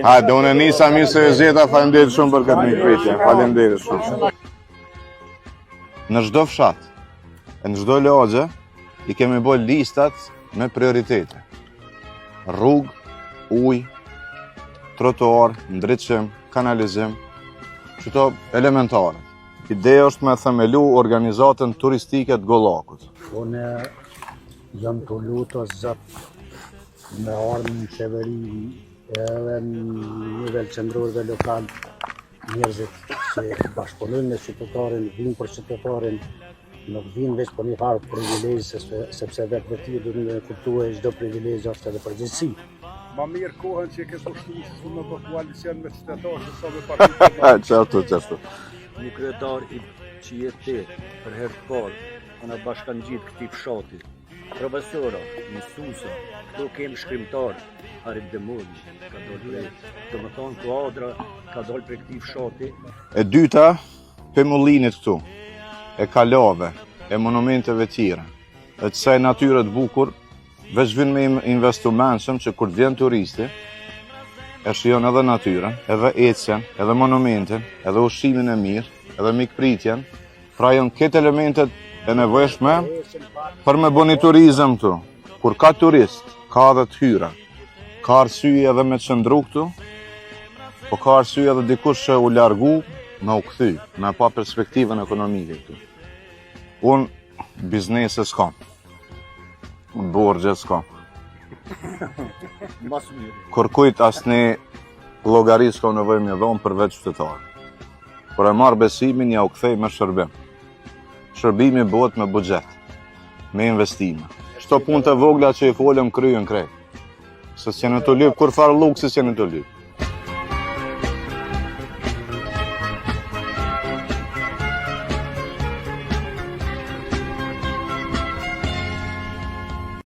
Hajde, unë nisa mirë se zgjeta, faleminderit shumë për këtë mikpritje. Faleminderit shumë. Në çdo fshat, në çdo lagje, I kemi bërë listat me prioritete. Rrugë, ujë, trotuar, ndriçim, kanalizim, çto elementare. Ideja është me themelu organizatën turistike të Gollakut. Unë jam të lutur Zot me ardhmë në qeveri edhe në nivel qendror dhe lokal njerëzit që bashkëpunojnë me qytetarin, vinë për qytetarin, nuk vinë veç për një farë privilegj, sepse vetë vërti duhet të kuptuar çdo privilegj është edhe përgjegjësi. Ma mirë kohën që ke kushtuar se më bë koalicion me qytetarë sa me partitë. Çfarë? Një kryetar I qytetit për herë të parë, ana bashkan gjithë këtij fshati. Profesorë, mësuesë, këtu kemi shkrimtar, Harit Demoni, ka dalë, domethënë kuadra ka dalë për këtij fshati. E dyta, pemullinit këtu, e kalave, e monumenteve tjera, e kësaj natyre të bukur, veç vjen me investumentshëm që kur vjen turisti, e shijon edhe natyrën, edhe ecjen, edhe monumentin, edhe ushqimin e mirë, edhe mikpritjen, pra janë këtë elementet e nevojshme për me bëni turizëm këtu. Kur ka turist, ka edhe të hyra, ka arsye edhe me qëndru këtu, po ka arsye edhe dikush që u largu me u kthy, me pa perspektivën ekonomike këtu. Unë biznese s'kam, unë borgje s'kam. Kur kujt asni llogari s'ka nevojë më dhon përveç qytetarë. Por e marr besimin ja u kthej me shërbim. Shërbimi bëhet me buxhet, me investime. Çto punë të vogla që I folëm kryen krejt. Se s'janë të lyp kur farë luksis janë të lyp.